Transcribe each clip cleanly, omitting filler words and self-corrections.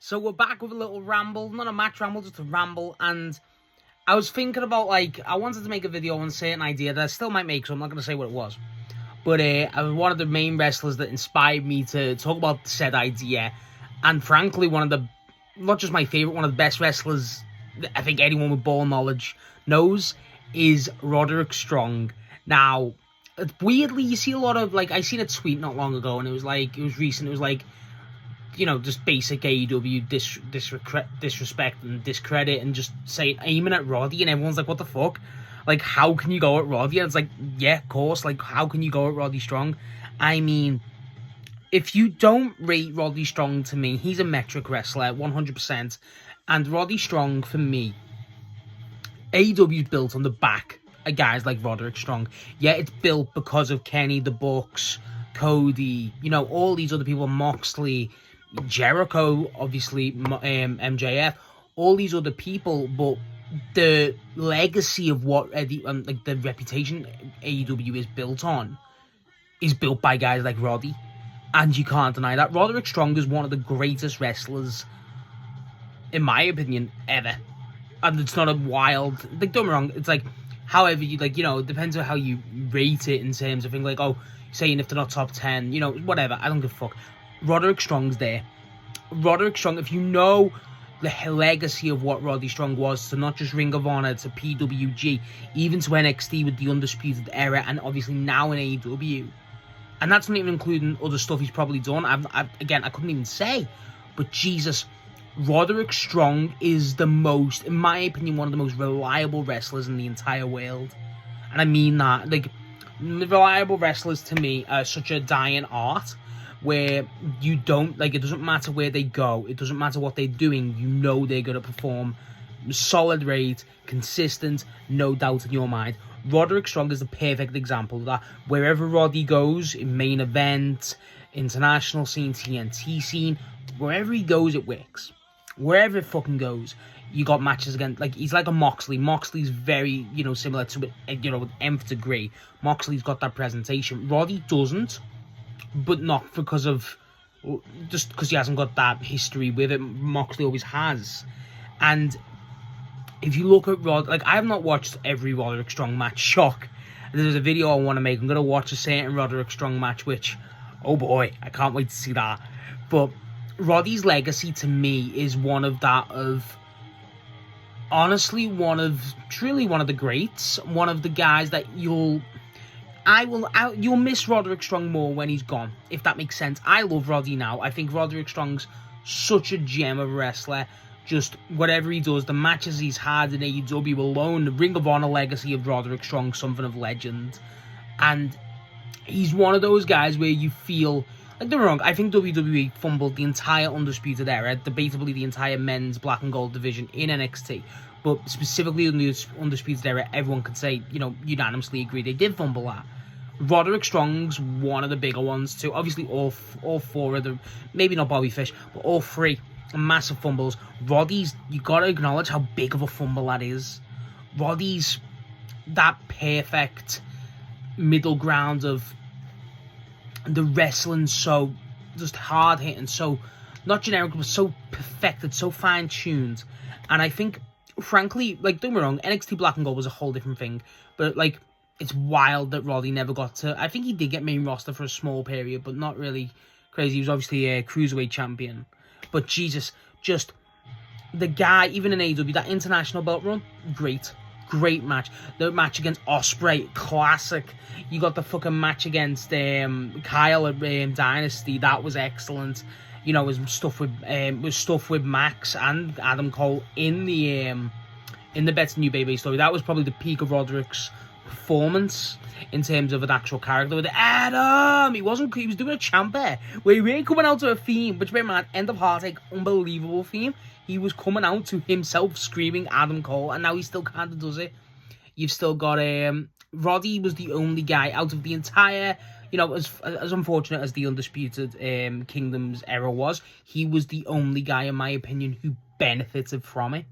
So we're back with a little ramble, not a match ramble, just a ramble, and I was thinking about, I wanted to make a video on a certain idea that I still might make, so I'm not going to say what it was. But I was one of the main wrestlers that inspired me to talk about said idea, and frankly, one of the, not just my favourite, one of the best wrestlers that I think anyone with ball knowledge knows, is Roderick Strong. Now, weirdly, you see a lot of, I seen a tweet not long ago, and it was recent, it was just basic AEW disrespect and discredit and just aiming at Roddy, and everyone's like, what the fuck? How can you go at Roddy? And it's yeah, of course, how can you go at Roddy Strong? I mean, if you don't rate Roddy Strong, to me, he's a metric wrestler, 100%, and Roddy Strong, for me, AEW's built on the back of guys like Roderick Strong. Yeah, it's built because of Kenny, the Bucks, Cody, all these other people, Moxley, Jericho, obviously, MJF, all these other people, but the legacy of what the reputation AEW is built on is built by guys like Roddy, and you can't deny that. Roderick Strong is one of the greatest wrestlers, in my opinion, ever, and it's not a wild, don't get me wrong, it's however you, it depends on how you rate it in terms of things saying if they're not top 10, whatever, I don't give a fuck. Roderick Strong's there. Roderick Strong, if you know the legacy of what Roddy Strong was to not just Ring of Honor, to PWG, even to NXT with the Undisputed Era, and obviously now in AEW, and that's not even including other stuff he's probably done. I couldn't even say, but Jesus, Roderick Strong is the most, in my opinion, one of the most reliable wrestlers in the entire world, and I mean that. Reliable wrestlers to me are such a dying art, where you don't, it doesn't matter where they go, it doesn't matter what they're doing, they're going to perform solid rate, consistent, no doubt in your mind. Roderick Strong is the perfect example of that. Wherever Roddy goes, in main event, international scene, TNT scene, wherever he goes, it works. Wherever it fucking goes, you got matches again. He's like a Moxley. Moxley's very, similar to it, with nth degree. Moxley's got that presentation. Roddy doesn't, but not because of, just because he hasn't got that history with it. Moxley always has. And if you look at I have not watched every Roderick Strong match. Shock. There's a video I want to make. I'm going to watch a certain Roderick Strong match, which, oh boy, I can't wait to see that. But Roddy's legacy to me is honestly one of the greats, one of the guys that you'll miss Roderick Strong more when he's gone, if that makes sense. I love Roddy now. I think Roderick Strong's such a gem of a wrestler. Just whatever he does, the matches he's had in AEW alone, the Ring of Honor legacy of Roderick Strong, something of legend. And he's one of those guys where you feel, don't get me wrong, I think WWE fumbled the entire Undisputed Era, debatably the entire men's black and gold division in NXT. But specifically in the Undisputed Era, everyone could say, unanimously agree they did fumble that. Roderick Strong's one of the bigger ones too. Obviously, all four of them, maybe not Bobby Fish, but all three, massive fumbles. Roddy's, you gotta acknowledge how big of a fumble that is. Roddy's that perfect middle ground of the wrestling, so just hard hitting, so not generic, but so perfected, so fine tuned. And I think, frankly, don't get me wrong, NXT Black and Gold was a whole different thing, but it's wild that Roddy never got to, I think he did get main roster for a small period, but not really crazy. He was obviously a cruiserweight champion, but Jesus, just the guy, even in AEW, that international belt run, great match. The match against Ospreay, classic. You got the fucking match against Kyle at Dynasty, that was excellent. Was stuff with Max and Adam Cole in the Better New Baby story. That was probably the peak of Roderick's performance in terms of an actual character with Adam. He was doing a champ there where he really coming out to a theme, which made man, End of Heartache, unbelievable theme. He was coming out to himself screaming Adam Cole, and now he still kind of does it. You've still got Roddy was the only guy out of the entire, as unfortunate as the Undisputed Kingdom's era was, he was the only guy, in my opinion, who benefited from it,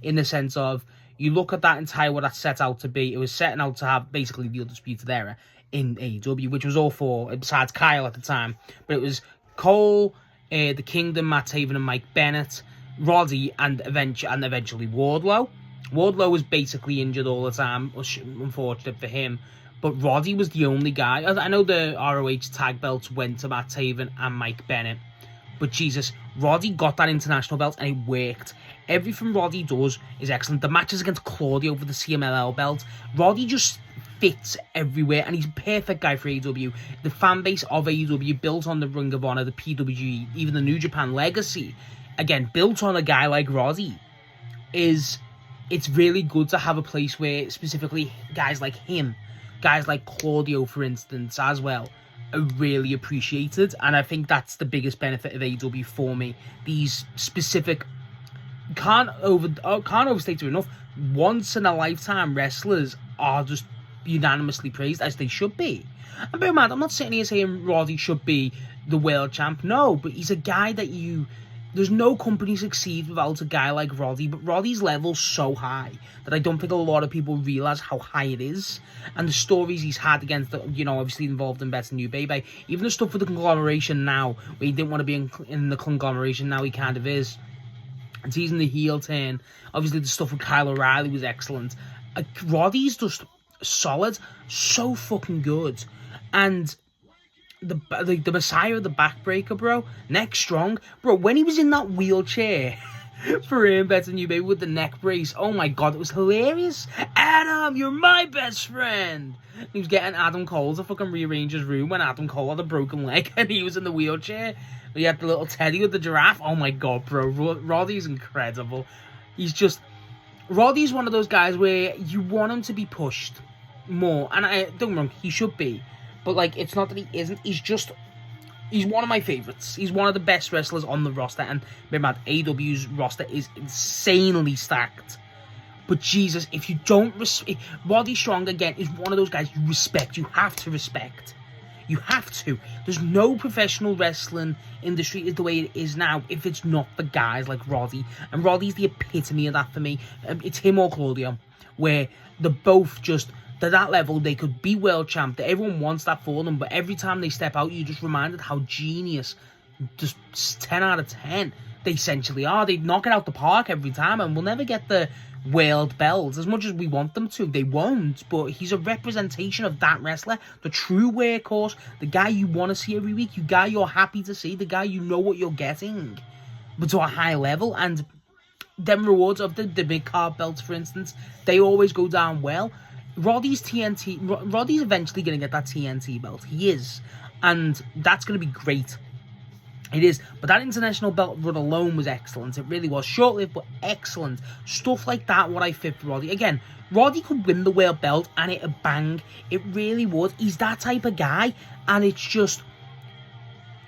in the sense of, you look at that entire, what that set out to be, it was setting out to have basically the Undisputed Era in AEW, which was all four, besides Kyle at the time, but it was Cole, the Kingdom, Matt Taven and Mike Bennett, Roddy, and eventually Wardlow. Wardlow was basically injured all the time, unfortunate for him. But Roddy was the only guy. I know the ROH tag belts went to Matt Taven and Mike Bennett. But Jesus, Roddy got that international belt and it worked. Everything Roddy does is excellent. The matches against Claudio for the CMLL belt. Roddy just fits everywhere and he's a perfect guy for AEW. The fan base of AEW built on the Ring of Honor, the PWG, even the New Japan legacy. Again, built on a guy like Roddy. It's really good to have a place where specifically guys like him, guys like Claudio, for instance, as well, are really appreciated. And I think that's the biggest benefit of AEW for me. These specific, can't overstate it enough, once-in-a-lifetime wrestlers are just unanimously praised, as they should be. And bear in mind, I'm not sitting here saying Roddy should be the world champ. No, but he's a guy that there's no company succeeds without a guy like Roddy, but Roddy's level's so high that I don't think a lot of people realise how high it is. And the stories he's had against, obviously involved in Best New Baby, even the stuff with the conglomeration now, where he didn't want to be in the conglomeration, now he kind of is. And teasing the heel turn, obviously the stuff with Kyle O'Reilly was excellent. Roddy's just solid, so fucking good. And the Messiah of the backbreaker, bro, neck strong, bro, when he was in that wheelchair for Better New Baby with the neck brace, oh my god, it was hilarious. Adam, you're my best friend. He was getting Adam Cole to fucking rearrange his room when Adam Cole had a broken leg and he was in the wheelchair. He had the little teddy with the giraffe. Oh my god, bro, Roddy's incredible. Roddy's one of those guys where you want him to be pushed more, and don't get me wrong, he should be. But, it's not that he isn't. He's one of my favourites. He's one of the best wrestlers on the roster. And remember, AEW's roster is insanely stacked. But, Jesus, if you don't respect... Roddy Strong, again, is one of those guys you respect. You have to respect. You have to. There's no professional wrestling industry is the way it is now if it's not for guys like Roddy. And Roddy's the epitome of that for me. It's him or Claudio, where they're both just... To that level, they could be world champ. Everyone wants that for them, but every time they step out, you're just reminded how genius, just 10 out of 10, they essentially are. They knock it out the park every time, and we'll never get the world belt as much as we want them to. They won't, but he's a representation of that wrestler, the true workhorse, the guy you want to see every week, the guy you're happy to see, the guy you know what you're getting, but to a high level. And them rewards of the big card belts, for instance, they always go down well. Roddy's eventually going to get that TNT belt. He is. And that's going to be great. It is. But that international belt run alone was excellent. It really was. Short-lived, but excellent. Stuff like that, what I fit for Roddy. Again, Roddy could win the world belt and it'd bang. It really would. He's that type of guy. And it's just...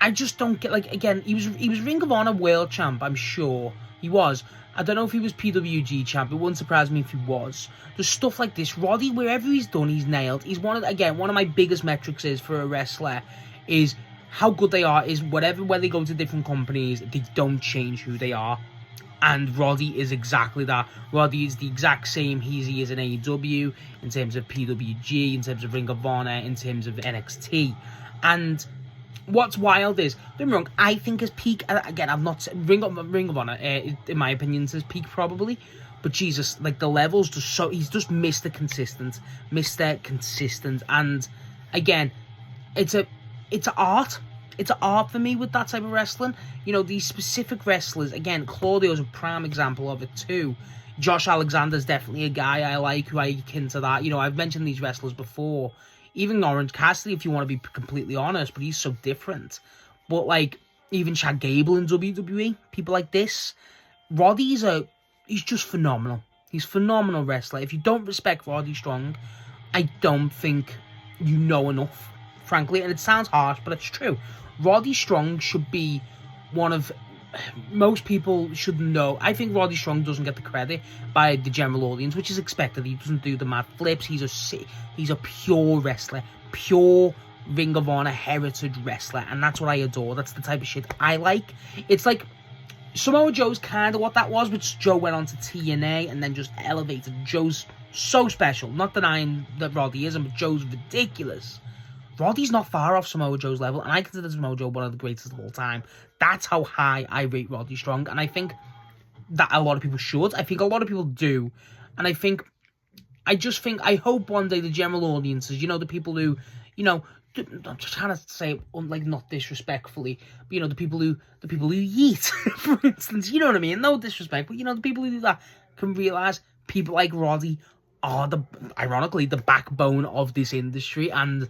I just don't get... again, he was Ring of Honor world champ, I'm sure. He was. I don't know if he was PWG champ. It wouldn't surprise me if he was. There's stuff like this. Roddy, wherever he's done, he's nailed. He's one of my biggest metrics is for a wrestler is how good they are. Is when they go to different companies, they don't change who they are. And Roddy is exactly that. Roddy is the exact same he is in AEW, in terms of PWG, in terms of Ring of Honor, in terms of NXT. And what's wild is, don't get me wrong, I think his peak, again, I've not said, Ring of Honor, in my opinion, is his peak probably, but Jesus, the levels just so, he's just Mr. Consistent, and again, it's art for me with that type of wrestling. These specific wrestlers, again, Claudio's a prime example of it too. Josh Alexander's definitely a guy I like, who I akin to that. I've mentioned these wrestlers before. Even Orange Cassidy, if you want to be completely honest, but he's so different. But, even Chad Gable in WWE, people like this. Roddy's he's just phenomenal. He's a phenomenal wrestler. If you don't respect Roddy Strong, I don't think you know enough, frankly. And it sounds harsh, but it's true. Roddy Strong should be one of... Most people should know. I think Roddy Strong doesn't get the credit by the general audience, which is expected. He doesn't do the mad flips. He's a pure wrestler, pure Ring of Honor heritage wrestler, and that's what I adore. That's the type of shit I like. It's like Samoa Joe's kind of what that was, but Joe went on to TNA and then just elevated. Joe's so special. Not denying that Roddy isn't, but Joe's ridiculous. Roddy's not far off Samoa Joe's level, and I consider Samoa Joe one of the greatest of all time. That's how high I rate Roderick Strong, and I think that a lot of people should. I think a lot of people do, and I hope one day the general audiences, the people who, I'm just trying to say it, like, not disrespectfully, but, the people who yeet, for instance, you know what I mean? No disrespect, but, the people who do that can realise people like Roddy are, ironically, the backbone of this industry, and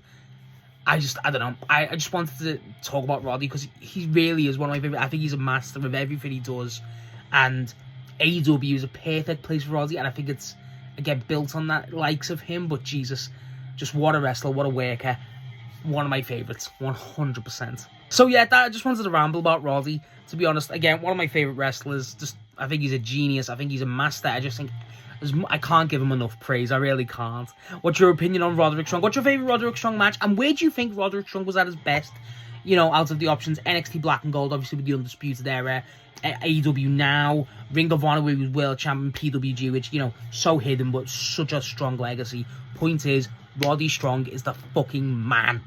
I don't know, I just wanted to talk about Roddy, because he really is one of my favourite. I think he's a master of everything he does, and AEW is a perfect place for Roddy, and I think it's, again, built on that likes of him, but Jesus, just what a wrestler, what a worker, one of my favourites, 100%. So yeah, I just wanted to ramble about Roddy. To be honest, again, one of my favourite wrestlers. Just, I think he's a genius. I think he's a master. I just think I can't give him enough praise. I really can't. What's your opinion on Roderick Strong? What's your favourite Roderick Strong match? And where do you think Roderick Strong was at his best? Out of the options, NXT Black and Gold, obviously with the Undisputed Era, AEW now, Ring of Honor, where he was world champion, PWG, which, so hidden, but such a strong legacy. Point is, Roddy Strong is the fucking man.